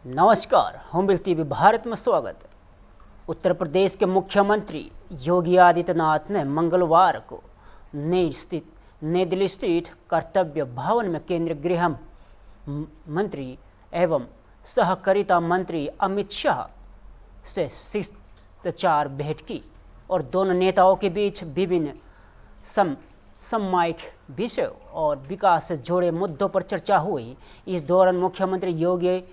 नमस्कार, होमबिल टीवी भारत में स्वागत है। उत्तर प्रदेश के मुख्यमंत्री योगी आदित्यनाथ ने मंगलवार को नई दिल्ली स्थित कर्तव्य भवन में केंद्रीय गृह मंत्री एवं सहकारिता मंत्री अमित शाह से शिष्टाचार भेंट की और दोनों नेताओं के बीच विभिन्न सामयिक विषयों और विकास से जुड़े मुद्दों पर चर्चा हुई। इस दौरान मुख्यमंत्री योगी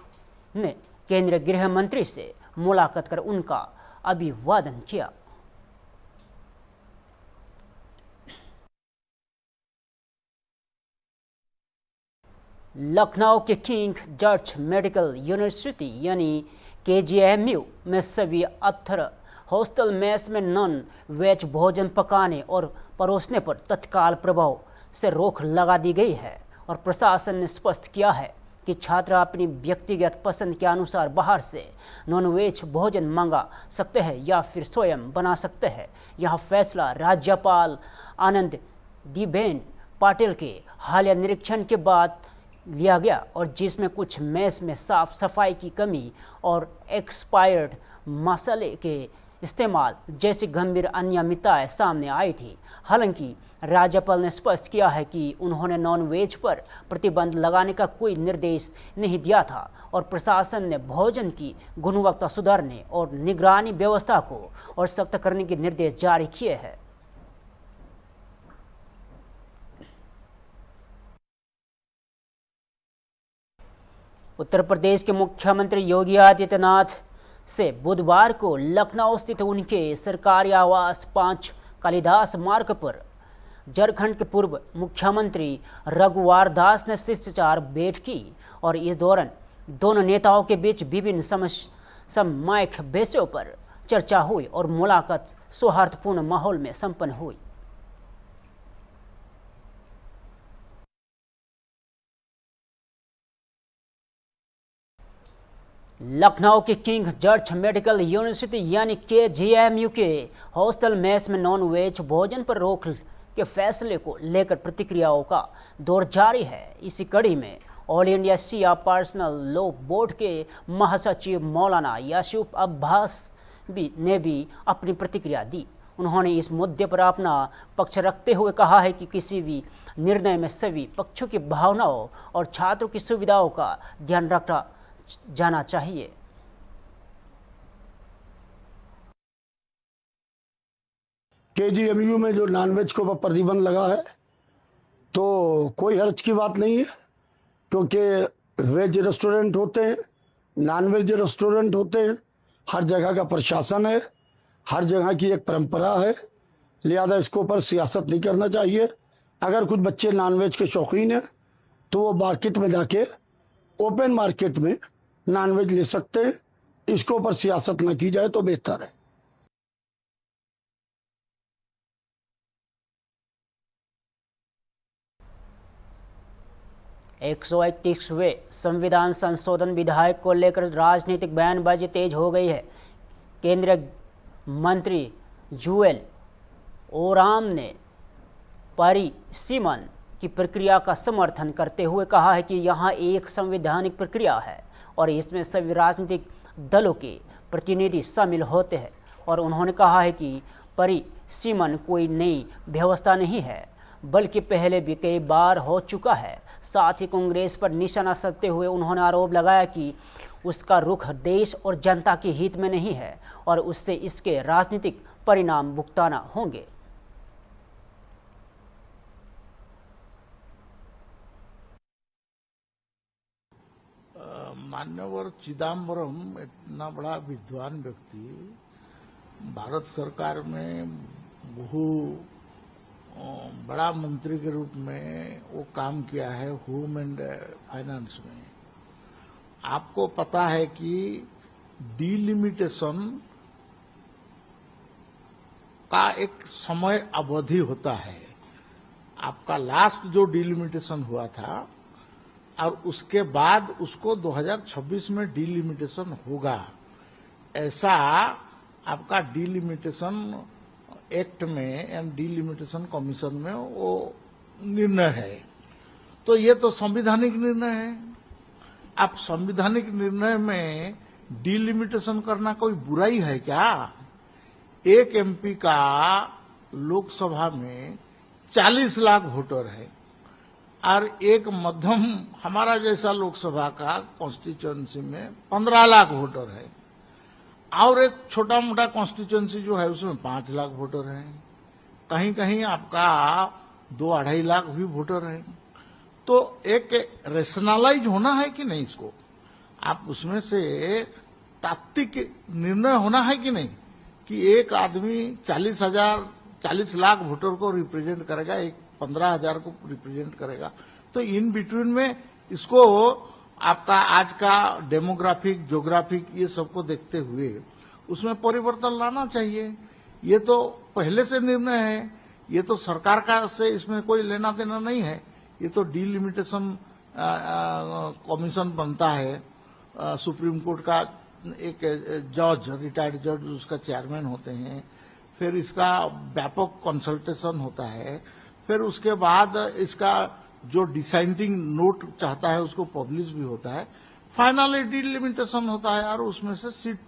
ने केंद्रीय गृह मंत्री से मुलाकात कर उनका अभिवादन किया। लखनऊ के किंग जॉर्ज मेडिकल यूनिवर्सिटी यानी KGMU में सभी 18 हॉस्टल मेस में नॉन वेज भोजन पकाने और परोसने पर तत्काल प्रभाव से रोक लगा दी गई है और प्रशासन ने स्पष्ट किया है कि छात्र अपनी व्यक्तिगत पसंद के अनुसार बाहर से नॉनवेज भोजन मंगा सकते हैं या फिर स्वयं बना सकते हैं। यह फैसला राज्यपाल आनंदीबेन पटेल के हालिया निरीक्षण के बाद लिया गया और जिसमें कुछ मेस में साफ सफाई की कमी और एक्सपायर्ड मसाले के इस्तेमाल जैसी गंभीर अनियमितताएं सामने आई थी। हालांकि राज्यपाल ने स्पष्ट किया है कि उन्होंने नॉनवेज पर प्रतिबंध लगाने का कोई निर्देश नहीं दिया था और प्रशासन ने भोजन की गुणवत्ता सुधारने और निगरानी व्यवस्था को और सख्त करने के निर्देश जारी किए हैं। उत्तर प्रदेश के मुख्यमंत्री योगी आदित्यनाथ से बुधवार को लखनऊ स्थित उनके सरकारी आवास 5 कालिदास मार्ग पर झारखंड के पूर्व मुख्यमंत्री रघुवर दास ने शिष्टाचार भेंट की और इस दौरान दोनों नेताओं के बीच विभिन्न सामयिक विषयों पर चर्चा हुई और मुलाकात सौहार्दपूर्ण माहौल में संपन्न हुई। लखनऊ के किंग जॉर्ज मेडिकल यूनिवर्सिटी यानी KGMU के हॉस्टल मेस में नॉन वेज भोजन पर रोक के फैसले को लेकर प्रतिक्रियाओं का दौर जारी है। इसी कड़ी में ऑल इंडिया शिया पर्सनल लॉ बोर्ड के महासचिव मौलाना यासूफ अब्बास ने भी अपनी प्रतिक्रिया दी। उन्होंने इस मुद्दे पर अपना पक्ष रखते हुए कहा है कि किसी भी निर्णय में सभी पक्षों की भावनाओं और छात्रों की सुविधाओं का ध्यान रखा जाना चाहिए। KGMU में जो नॉनवेज को प्रतिबंध लगा है तो कोई हर्ज की बात नहीं है, क्योंकि वेज रेस्टोरेंट होते हैं, नॉनवेज रेस्टोरेंट होते हैं, हर जगह का प्रशासन है, हर जगह की एक परंपरा है, लिहाजा इसको ऊपर सियासत नहीं करना चाहिए। अगर कुछ बच्चे नॉनवेज के शौकीन हैं तो वो मार्केट में जाके ओपन मार्केट में नॉनवेज ले सकते हैं। इसके ऊपर सियासत न की जाए तो बेहतर है। 131वें संविधान संशोधन विधेयक को लेकर राजनीतिक बयानबाजी तेज हो गई है। केंद्रीय मंत्री जुएल ओराम ने परिसीमन की प्रक्रिया का समर्थन करते हुए कहा है कि यह एक संवैधानिक प्रक्रिया है और इसमें सभी राजनीतिक दलों के प्रतिनिधि शामिल होते हैं और उन्होंने कहा है कि परिसीमन कोई नई व्यवस्था नहीं है बल्कि पहले भी कई बार हो चुका है। साथ ही कांग्रेस पर निशाना साधते हुए उन्होंने आरोप लगाया कि उसका रुख देश और जनता के हित में नहीं है और उससे इसके राजनीतिक परिणाम भुगताना होंगे। मान्यवर चिदम्बरम इतना बड़ा विद्वान व्यक्ति, भारत सरकार में बहु बड़ा मंत्री के रूप में वो काम किया है, होम एंड फाइनेंस में। आपको पता है कि डिलिमिटेशन का एक समय अवधि होता है। आपका लास्ट जो डिलिमिटेशन हुआ था और उसके बाद उसको 2026 में डिलिमिटेशन होगा, ऐसा आपका डिलिमिटेशन एक्ट में एंड डिलिमिटेशन कमीशन में वो निर्णय है। तो ये तो संवैधानिक निर्णय है। आप संवैधानिक निर्णय में डिलिमिटेशन करना कोई बुराई है क्या? एक एमपी का लोकसभा में 40 लाख वोटर है और एक मध्यम हमारा जैसा लोकसभा का कॉन्स्टिट्यूएंसी में 15 लाख वोटर है और एक छोटा मोटा कॉन्स्टिट्यूएंसी जो है उसमें 5 लाख वोटर है। कहीं कहीं आपका 2-2.5 लाख भी वोटर है। तो एक रेशनलाइज होना है कि नहीं, इसको आप उसमें से तात्विक निर्णय होना है कि नहीं कि एक आदमी 40 लाख वोटर को रिप्रेजेंट करेगा, एक 15,000 को रिप्रेजेंट करेगा। तो इन बिटवीन में इसको आपका आज का डेमोग्राफिक ज्योग्राफिक ये सबको देखते हुए उसमें परिवर्तन लाना चाहिए। ये तो पहले से निर्णय है, ये तो सरकार का से इसमें कोई लेना देना नहीं है। ये तो डिलिमिटेशन कमीशन बनता है, सुप्रीम कोर्ट का एक जज, रिटायर्ड जज उसका चेयरमैन होते हैं, फिर इसका व्यापक कंसल्टेशन होता है, फिर उसके बाद इसका जो डिसाइडिंग नोट चाहता है उसको पब्लिश भी होता है, फाइनली डिलिमिटेशन होता है और उसमें से सीट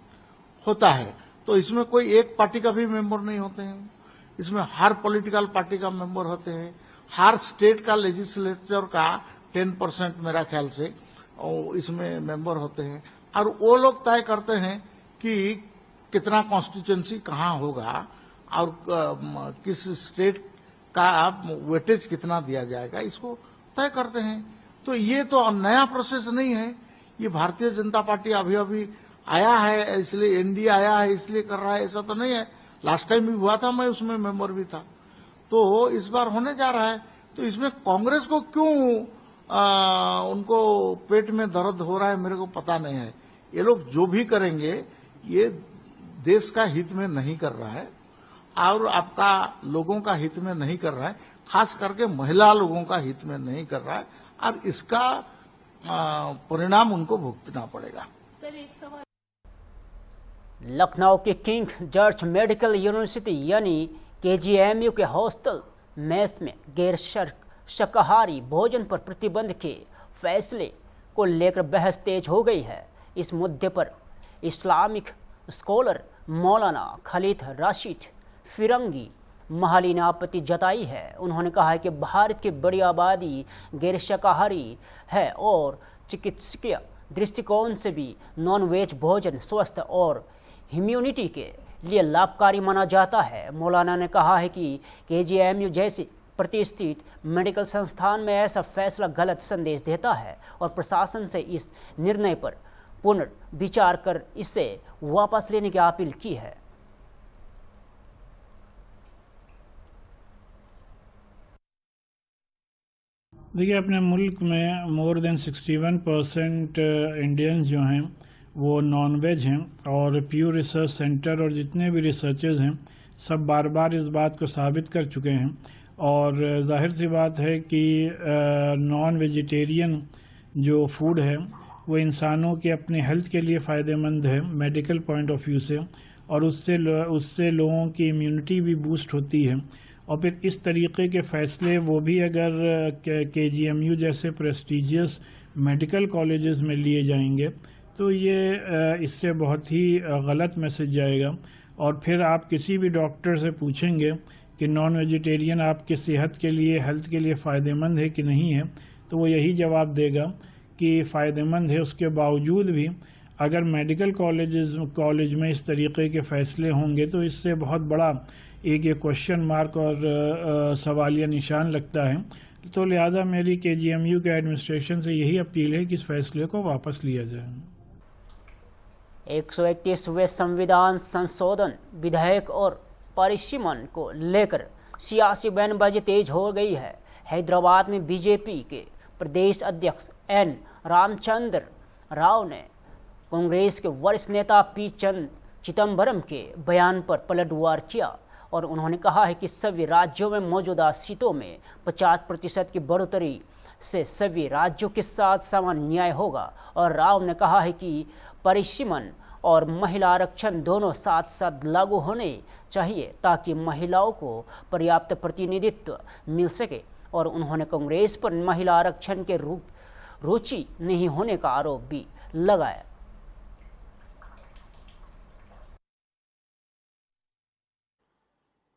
होता है। तो इसमें कोई एक पार्टी का भी मेंबर नहीं होते हैं, इसमें हर पॉलिटिकल पार्टी का मेंबर होते हैं, हर स्टेट का लेजिस्लेचर का 10% मेरा ख्याल से इसमें मेंबर होते हैं और वो लोग तय करते हैं कि कितना कॉन्स्टिट्यूएंसी कहाँ होगा और किस स्टेट का वेटेज कितना दिया जाएगा, इसको तय करते हैं। तो ये तो नया प्रोसेस नहीं है, ये भारतीय जनता पार्टी अभी अभी आया है इसलिए, एनडीए आया है इसलिए कर रहा है, ऐसा तो नहीं है। लास्ट टाइम भी हुआ था, मैं उसमें मेंबर भी था, तो इस बार होने जा रहा है। तो इसमें कांग्रेस को क्यों उनको पेट में दर्द हो रहा है मेरे को पता नहीं है। ये लोग जो भी करेंगे ये देश का हित में नहीं कर रहा है और आपका लोगों का हित में नहीं कर रहा है, खास करके महिला लोगों का हित में नहीं कर रहा है और इसका परिणाम उनको भुगतना पड़ेगा। सर एक सवाल, लखनऊ के किंग जॉर्ज मेडिकल यूनिवर्सिटी यानी केजीएमयू के हॉस्टल मेस में गैर शाकाहारी भोजन पर प्रतिबंध के फैसले को लेकर बहस तेज हो गई है। इस मुद्दे पर इस्लामिक स्कॉलर मौलाना खालिद राशिद फिरंगी महाली ने आपत्ति जताई है। उन्होंने कहा है कि भारत की बड़ी आबादी गैर शाकाहारी है और चिकित्सकीय दृष्टिकोण से भी नॉन-वेज भोजन स्वस्थ और इम्यूनिटी के लिए लाभकारी माना जाता है। मौलाना ने कहा है कि केजीएमयू जैसे प्रतिष्ठित मेडिकल संस्थान में ऐसा फैसला गलत संदेश देता है और प्रशासन से इस निर्णय पर पुनर्विचार कर इसे वापस लेने की अपील की है। देखिए, अपने मुल्क में मोर देन 61% इंडियंस जो हैं वो नॉन वेज हैं और प्यू रिसर्च सेंटर और जितने भी रिसर्चर्स हैं सब बार बार इस बात को साबित कर चुके हैं। और जाहिर सी बात है कि नॉन वेजिटेरियन जो फूड है वो इंसानों के अपने हेल्थ के लिए फ़ायदेमंद है मेडिकल पॉइंट ऑफ व्यू से, और उससे लोगों की इम्यूनिटी भी बूस्ट होती है। और फिर इस तरीके के फ़ैसले वो भी अगर केजीएमयू जैसे प्रेस्टिजियस मेडिकल कॉलेजेस में लिए जाएंगे तो ये इससे बहुत ही गलत मैसेज जाएगा। और फिर आप किसी भी डॉक्टर से पूछेंगे कि नॉन वेजिटेरियन आपके सेहत के लिए, हेल्थ के लिए फ़ायदेमंद है कि नहीं है, तो वो यही जवाब देगा कि फ़ायदेमंद है। उसके बावजूद भी अगर मेडिकल कॉलेज में इस तरीके के फ़ैसले होंगे तो इससे बहुत बड़ा एक क्वेश्चन मार्क और सवालिया निशान लगता है। तो लिहाजा मेरी केजीएमयू के एडमिनिस्ट्रेशन से यही अपील है कि इस फैसले को वापस लिया जाए। 131वें संविधान संशोधन विधेयक और परिसीमन को लेकर सियासी बयानबाजी तेज हो गई है। हैदराबाद में बीजेपी के प्रदेश अध्यक्ष एन रामचंद्र राव ने कांग्रेस के वरिष्ठ नेता पी चिदंबरम के बयान पर पलटवार किया और उन्होंने कहा है कि सभी राज्यों में मौजूदा सीटों में 50% की बढ़ोतरी से सभी राज्यों के साथ समान न्याय होगा। और राव ने कहा है कि परिसीमन और महिला आरक्षण दोनों साथ साथ लागू होने चाहिए ताकि महिलाओं को पर्याप्त प्रतिनिधित्व मिल सके। और उन्होंने कांग्रेस पर महिला आरक्षण के रुचि नहीं होने का आरोप भी लगाया।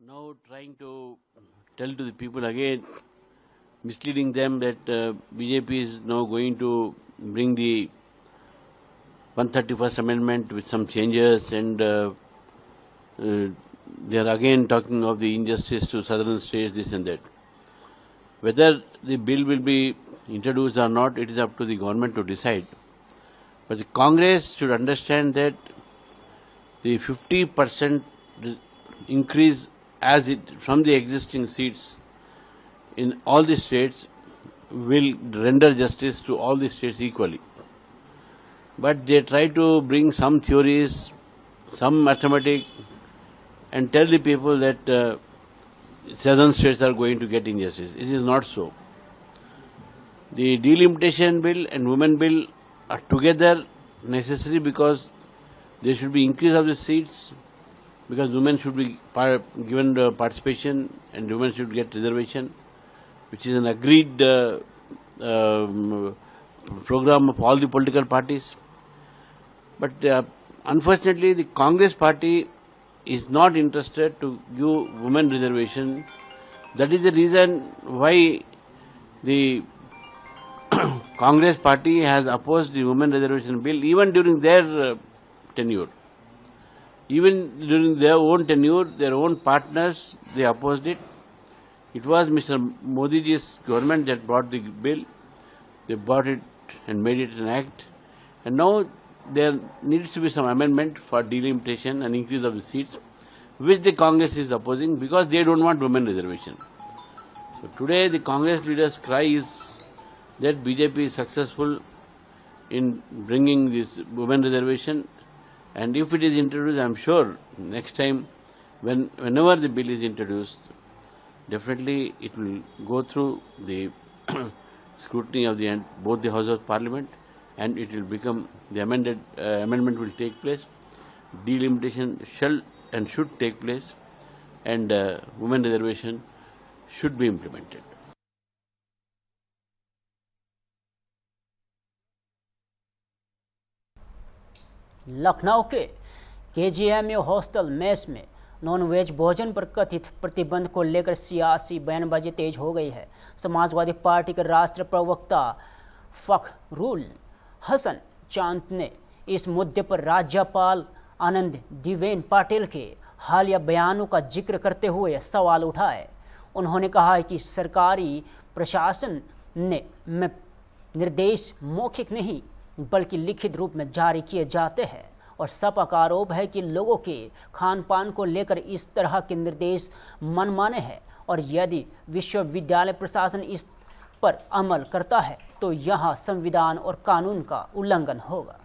Now trying to tell to the people again, misleading them that BJP is now going to bring the 131st Amendment with some changes, and they are again talking of the injustice to southern states, this and that. Whether the bill will be introduced or not, it is up to the government to decide. But the Congress should understand that the 50% increase from the existing seats in all the states will render justice to all the states equally. But they try to bring some theories, some mathematics, and tell the people that southern states are going to get injustice. It is not so. The delimitation bill and women bill are together necessary because there should be increase of the seats, because women should be given participation and women should get reservation, which is an agreed program of all the political parties. But unfortunately, the Congress party is not interested to give women reservation. That is the reason why the Congress party has opposed the women reservation bill even during their tenure. Even during their own tenure, their own partners, they opposed it. It was Mr. Modi's government that brought the bill. They brought it and made it an act. And now there needs to be some amendment for delimitation and increase of the seats, which the Congress is opposing because they don't want women reservation. So today the Congress leaders' cry is that BJP is successful in bringing this women reservation. And if it is introduced, I am sure next time, whenever the bill is introduced, definitely it will go through the scrutiny of both the House of Parliament, and it will become the amendment will take place. Delimitation shall and should take place, and women reservation should be implemented. Lucknow के KGMU hostel mess में nonveg भोजन पर कथित प्रतिबंध को लेकर सियासी बयानबाजी तेज हो गई है। समाजवादी पार्टी के राष्ट्रीय प्रवक्ता फखरुल हसन चांद ने इस मुद्दे पर राज्यपाल आनंदीबेन पटेल के हालिया बयानों का जिक्र करते हुए सवाल उठाए। उन्होंने कहा कि सरकारी प्रशासन ने निर्देश मौखिक नहीं बल्कि लिखित रूप में जारी किए जाते हैं, और सपा का आरोप है कि लोगों के खान पान को लेकर इस तरह के निर्देश मनमाने हैं, और यदि विश्वविद्यालय प्रशासन इस पर अमल करता है तो यहाँ संविधान और कानून का उल्लंघन होगा।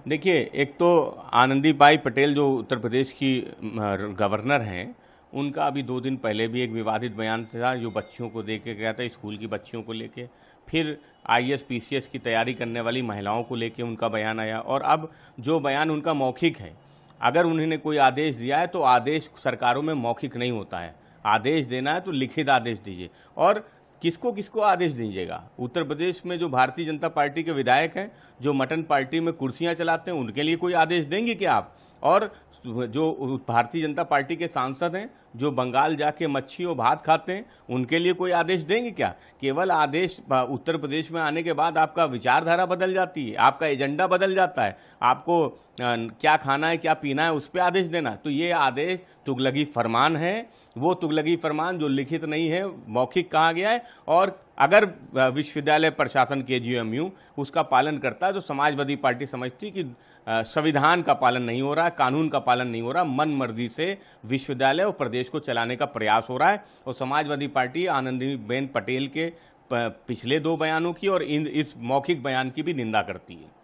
देखिए, एक तो आनंदीबाई पटेल जो उत्तर प्रदेश की गवर्नर हैं, उनका अभी 2 दिन पहले भी एक विवादित बयान था जो बच्चियों को दे के गया था, स्कूल की बच्चियों को लेके। फिर आईएएस पीसीएस की तैयारी करने वाली महिलाओं को लेके उनका बयान आया, और अब जो बयान उनका मौखिक है, अगर उन्होंने कोई आदेश दिया है तो आदेश सरकारों में मौखिक नहीं होता है। आदेश देना है तो लिखित आदेश दीजिए। और किसको किसको आदेश दीजिएगा? उत्तर प्रदेश में जो भारतीय जनता पार्टी के विधायक हैं, जो मटन पार्टी में कुर्सियां चलाते हैं, उनके लिए कोई आदेश देंगे क्या आप? और जो भारतीय जनता पार्टी के सांसद हैं, जो बंगाल जाके मच्छी और भात खाते हैं, उनके लिए कोई आदेश देंगे क्या? केवल आदेश उत्तर प्रदेश में आने के बाद आपका विचारधारा बदल जाती है, आपका एजेंडा बदल जाता है, आपको क्या खाना है क्या पीना है उस पर आदेश देना। तो ये आदेश तुगलकी फरमान है, वो तुगलकी फरमान जो लिखित नहीं है, मौखिक कहा गया है। और अगर विश्वविद्यालय प्रशासन केजीएमयू उसका पालन करता है तो समाजवादी पार्टी समझती कि संविधान का पालन नहीं हो रहा है, कानून का पालन नहीं हो रहा, मन मर्जी से विश्वविद्यालय और प्रदेश को चलाने का प्रयास हो रहा है। और समाजवादी पार्टी आनंदीबेन पटेल के पिछले 2 बयानों की और इस मौखिक बयान की भी निंदा करती है।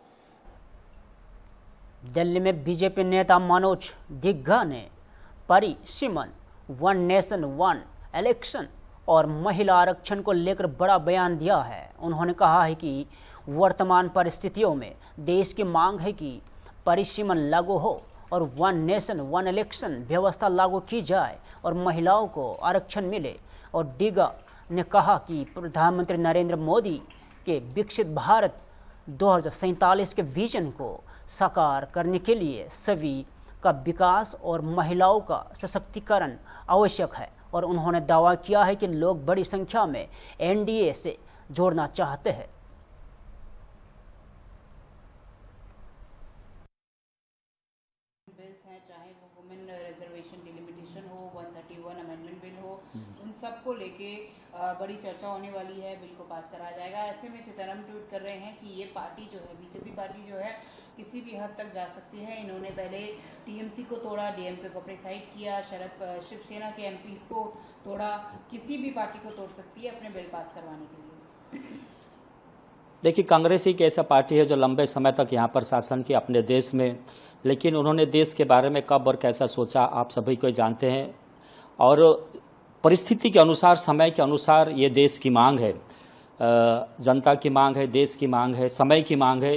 दिल्ली में बीजेपी नेता मनोज दिग्गा ने परिसीमन, वन नेशन वन इलेक्शन और महिला आरक्षण को लेकर बड़ा बयान दिया है। उन्होंने कहा है कि वर्तमान परिस्थितियों में देश की मांग है कि परिसीमन लागू हो और वन नेशन वन इलेक्शन व्यवस्था लागू की जाए और महिलाओं को आरक्षण मिले। और डिगा ने कहा कि प्रधानमंत्री नरेंद्र मोदी के विकसित भारत 2047 के विजन को साकार करने के लिए सभी का विकास और महिलाओं का सशक्तिकरण आवश्यक है। और उन्होंने दावा किया है कि लोग बड़ी संख्या में एनडीए से जोड़ना चाहते हैं। बिल्स हैं, चाहे वो वुमेन रिजर्वेशन डिलिमिटेशन हो, 131 अमेंडमेंट बिल हो, उन सबको लेके बड़ी चर्चा होने वाली है। बिल को पास कराया जाएगा। ऐसे में चिदम्बरम ट्वीट कर रहे हैं कि ये पार्टी जो है, बीजेपी पार्टी जो है, किसी भी हद तक जा सकती है। इन्होंने पहले टीएमसी को तोड़ा, डीएमके को अपने साइड किया, शिवसेना के एमपीज को तोड़ा, किसी भी पार्टी को तोड़ सकती है अपने बिल पास करवाने के लिए। देखिए, कांग्रेस एक ऐसा पार्टी है जो लंबे समय तक यहाँ पर शासन की अपने देश में, लेकिन उन्होंने देश के बारे में कब और कैसा सोचा आप सभी को जानते हैं। और परिस्थिति के अनुसार, समय के अनुसार ये देश की मांग है, जनता की मांग है, देश की मांग है, समय की मांग है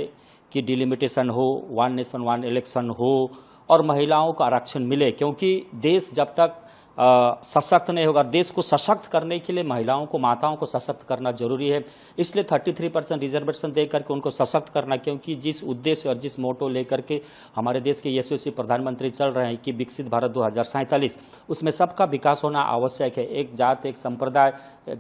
कि डिलिमिटेशन हो, वन नेशन वन इलेक्शन हो और महिलाओं को आरक्षण मिले। क्योंकि देश जब तक सशक्त नहीं होगा, देश को सशक्त करने के लिए महिलाओं को, माताओं को सशक्त करना जरूरी है। इसलिए 33% रिजर्वेशन दे करके उनको सशक्त करना, क्योंकि जिस उद्देश्य और जिस मोटो लेकर के हमारे देश के यशस्वी प्रधानमंत्री चल रहे हैं कि विकसित भारत 2047, उसमें सबका विकास होना आवश्यक है। एक जात, एक संप्रदाय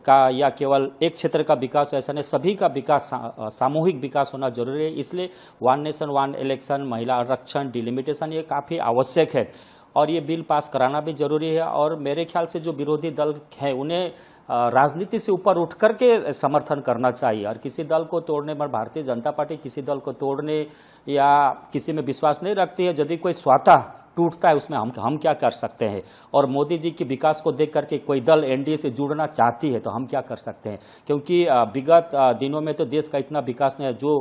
का या केवल एक क्षेत्र का विकास ऐसा नहीं, सभी का विकास, सामूहिक विकास होना जरूरी है। इसलिए वन नेशन वन इलेक्शन, महिला आरक्षण, डिलिमिटेशन ये काफ़ी आवश्यक है और ये बिल पास कराना भी जरूरी है। और मेरे ख्याल से जो विरोधी दल है उन्हें राजनीति से ऊपर उठ करके समर्थन करना चाहिए। और किसी दल को तोड़ने में, भारतीय जनता पार्टी किसी दल को तोड़ने या किसी में विश्वास नहीं रखती है। यदि कोई स्वतः टूटता है उसमें हम क्या कर सकते हैं। और मोदी जी के विकास को देख करके कोई दल एनडीए से जुड़ना चाहती है तो हम क्या कर सकते हैं। क्योंकि विगत दिनों में तो देश का इतना विकास नहीं है जो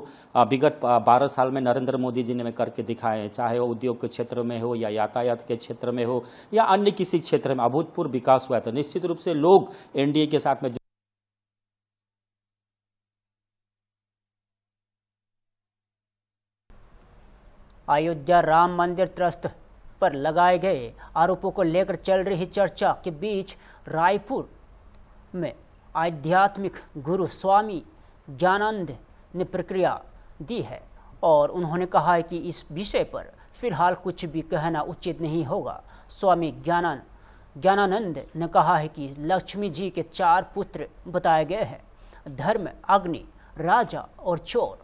विगत 12 साल में नरेंद्र मोदी जी ने करके दिखाए हैं, चाहे वो उद्योग के क्षेत्र में हो या यातायात के क्षेत्र में हो या अन्य किसी क्षेत्र में अभूतपूर्व विकास हुआ है। तो निश्चित रूप से लोग एनडीए के साथ में अयोध्या राम मंदिर ट्रस्ट पर लगाए गए आरोपों को लेकर चल रही चर्चा के बीच रायपुर में आध्यात्मिक गुरु स्वामी ज्ञानानंद ने प्रतिक्रिया दी है और उन्होंने कहा है कि इस विषय पर फिलहाल कुछ भी कहना उचित नहीं होगा। स्वामी ज्ञानानंद ने कहा है कि लक्ष्मी जी के 4 पुत्र बताए गए हैं, धर्म, अग्नि, राजा और चोर,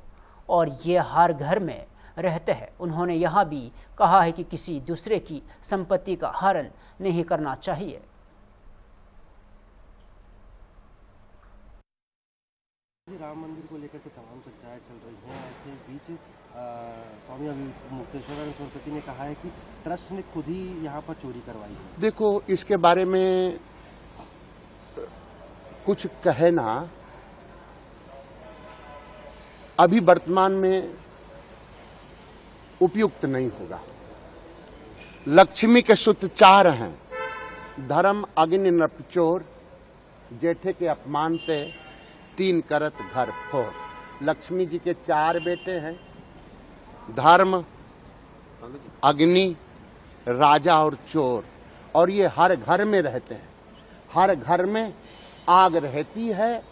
और ये हर घर में रहते हैं। उन्होंने यह भी कहा है कि किसी दूसरे की संपत्ति का हरण नहीं करना चाहिए। राम मंदिर को लेकर के तमाम चर्चाएं चल रही हैं। ऐसे बीच स्वामी मुक्तेश्वरानंद सरस्वती ने कहा है कि ट्रस्ट ने खुद ही यहाँ पर चोरी करवाई है। देखो, इसके बारे में कुछ कहना अभी वर्तमान में उपयुक्त नहीं होगा। लक्ष्मी के सूत्र 4 हैं, धर्म, अग्नि, नृप, चोर, जेठे के अपमान से 3 करत घर फोर। लक्ष्मी जी के 4 बेटे हैं, धर्म, अग्नि, राजा और चोर, और ये हर घर में रहते हैं। हर घर में आग रहती है,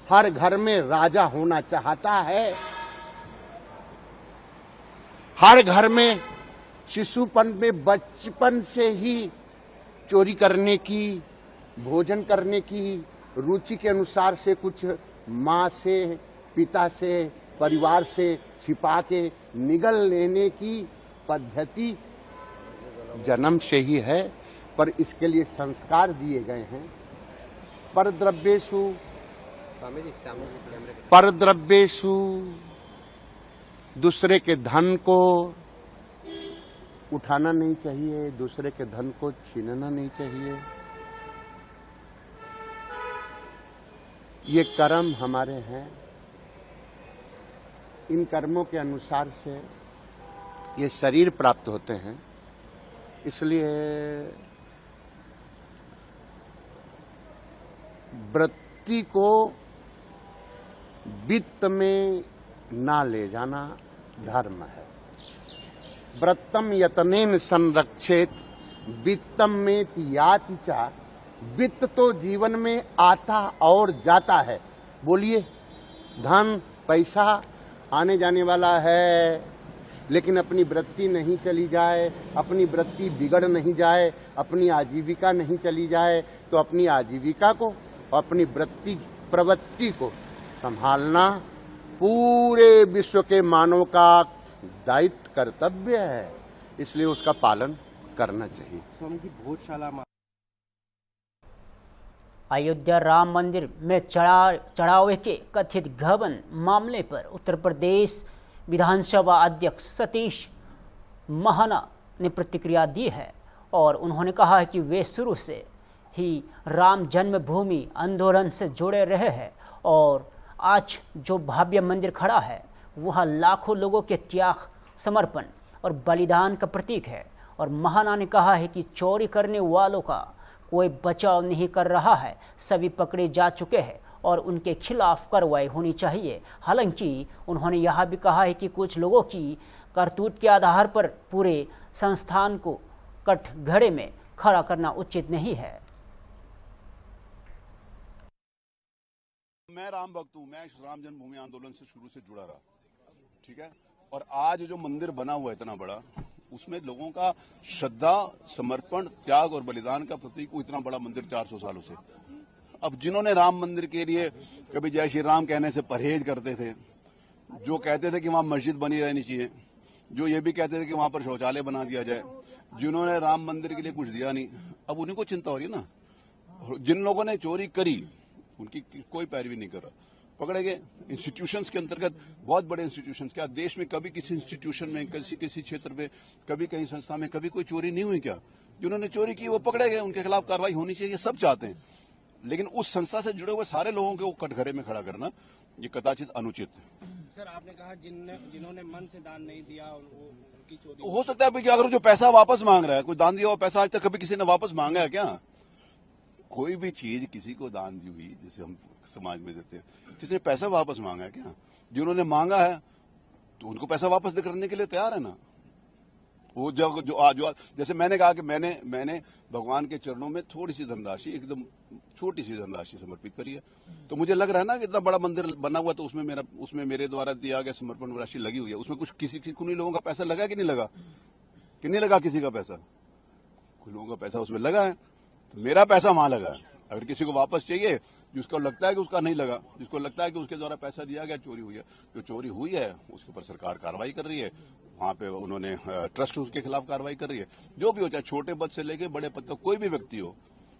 हर घर में राजा होना चाहता है, हर घर में शिशुपन में, बचपन से ही चोरी करने की, भोजन करने की रुचि के अनुसार से कुछ माँ से, पिता से, परिवार से छिपा के निगल लेने की पद्धति जन्म से ही है, पर इसके लिए संस्कार दिए गए हैं। परद्रव्येषु दूसरे के धन को उठाना नहीं चाहिए, दूसरे के धन को छीनना नहीं चाहिए। ये कर्म हमारे हैं, इन कर्मों के अनुसार से ये शरीर प्राप्त होते हैं। इसलिए वृत्ति को वित्त में ना ले जाना धर्म है। व्रतम यतनेन संरक्षेत वित्तम में याति चा वित्त तो जीवन में आता और जाता है। बोलिए, धन पैसा आने जाने वाला है, लेकिन अपनी वृत्ति नहीं चली जाए, अपनी वृत्ति बिगड़ नहीं जाए, अपनी आजीविका नहीं चली जाए, तो अपनी आजीविका को और अपनी वृत्ति प्रवृत्ति को संभालना पूरे विश्व के मानव का दायित्व कर्तव्य है, इसलिए उसका पालन करना चाहिए। स्वामी जी, भोजशाला अयोध्या राम मंदिर में चढ़ावे के कथित गबन मामले पर उत्तर प्रदेश विधानसभा अध्यक्ष सतीश महाना ने प्रतिक्रिया दी है और उन्होंने कहा है कि वे शुरू से ही राम जन्मभूमि आंदोलन से जुड़े रहे हैं और आज जो भव्य मंदिर खड़ा है वह लाखों लोगों के त्याग, समर्पण और बलिदान का प्रतीक है। और महाना ने कहा है कि चोरी करने वालों का कोई बचाव नहीं कर रहा है, सभी पकड़े जा चुके हैं और उनके खिलाफ कार्रवाई होनी चाहिए। हालांकि उन्होंने यह भी कहा है कि कुछ लोगों की करतूत के आधार पर पूरे संस्थान को कटघरे में खड़ा करना उचित नहीं है। मैं राम भक्त हूं, मैं राम जन्मभूमि आंदोलन से शुरू से जुड़ा रहा, ठीक है। और आज जो मंदिर बना हुआ है इतना बड़ा, उसमें लोगों का श्रद्धा, समर्पण, त्याग और बलिदान का प्रतीक इतना बड़ा मंदिर 400 सालों से। अब जिन्होंने राम मंदिर के लिए कभी जय श्री राम कहने से परहेज करते थे, जो कहते थे कि वहां मस्जिद बनी रहनी चाहिए, जो ये भी कहते थे कि वहां पर शौचालय बना दिया जाए, जिन्होंने राम मंदिर के लिए कुछ दिया नहीं, अब उन्हीं को चिंता हो रही है ना। जिन लोगों ने चोरी करी उनकी कोई पैरवी नहीं कर रहा, पकड़े गए। इंस्टीट्यूशंस के अंतर्गत, बहुत बड़े इंस्टीट्यूशंस, क्या देश में कभी किसी इंस्टीट्यूशन में, किसी क्षेत्र में, कभी कहीं संस्था में कभी कोई चोरी नहीं हुई क्या? जिन्होंने चोरी की वो पकड़े गए, उनके खिलाफ कार्रवाई होनी चाहिए, सब चाहते हैं। लेकिन उस संस्था से जुड़े हुए सारे लोगों को कटघरे में खड़ा करना ये कदाचित अनुचित है। सर, आपने कहा जिन्होंने मन से दान नहीं दिया और वो उनकी चोरी हो सकता है कि अगर जो पैसा वापस मांग रहा है, कोई दान दिया हुआ पैसा आज तक कभी किसी ने वापस मांगा है क्या? कोई भी चीज किसी को दान दी हुई, जैसे हम समाज में देते हैं, किसी ने पैसा वापस मांगा है क्या? जिन्होंने मांगा है तो उनको पैसा वापस करने के लिए तैयार है ना। वो जो जैसे मैंने कहा कि मैंने भगवान के चरणों में थोड़ी सी धनराशि, एकदम छोटी सी धनराशि समर्पित करी है। तो मुझे लग रहा है ना कि इतना बड़ा मंदिर बना हुआ, तो उसमें मेरे द्वारा दिया गया समर्पण राशि लगी हुई है। उसमें कुछ कुछ लोगों का पैसा लगा कि नहीं लगा? कि नहीं लगा किसी का पैसा? कुछ लोगों का पैसा उसमें लगा है, तो मेरा पैसा वहां लगा है। अगर किसी को वापस चाहिए, जिसको लगता है कि उसका नहीं लगा, जिसको लगता है कि उसके द्वारा पैसा दिया गया, चोरी हुई है, जो चोरी हुई है उसके ऊपर सरकार कार्रवाई कर रही है। वहां पे उन्होंने ट्रस्ट उसके खिलाफ कार्रवाई कर रही है। जो भी हो, चाहे छोटे पद से लेके बड़े पद तक कोई भी व्यक्ति हो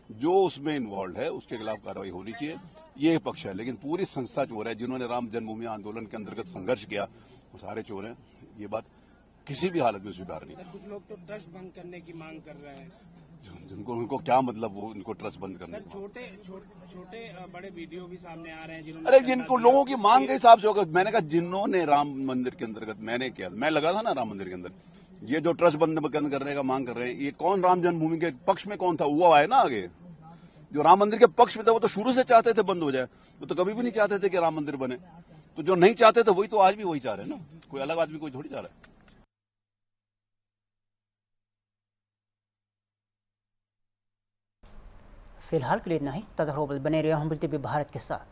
जो उसमें इन्वॉल्व है, उसके खिलाफ कार्रवाई होनी चाहिए, ये पक्ष है। लेकिन पूरी संस्था चोर है। जिन्होंने राम जन्मभूमि आंदोलन के अंतर्गत संघर्ष किया वो सारे चोर हैं, ये बात किसी भी हालत में स्वीकार नहीं। कुछ लोग तो ट्रस्ट बंद करने की मांग कर रहे हैं। जिनको उनको क्या मतलब, वो उनको ट्रस्ट बंद करने का? छोटे बड़े वीडियो भी सामने आ रहे हैं जिन्होंने, अरे जिनको लोगों की मांग के हिसाब से होगा। मैंने कहा जिन्होंने राम मंदिर के अंतर्गत, मैंने किया, मैं लगा था ना राम मंदिर के अंदर, ये जो ट्रस्ट बंद करने का मांग कर रहे हैं, ये कौन राम जन्मभूमि के पक्ष में कौन था? वो आए ना आगे। जो राम मंदिर के पक्ष में था वो तो शुरू से चाहते थे बंद हो जाए, वो तो कभी भी नहीं चाहते थे कि राम मंदिर बने। तो जो नहीं चाहते थे वही तो आज भी वही चाह रहे हैं ना, कोई अलग आदमी कोई थोड़ी चाह रहा है। फिलहाल के लिए इतना ही। ताज़ा खबर बने रहे हम भारत के साथ।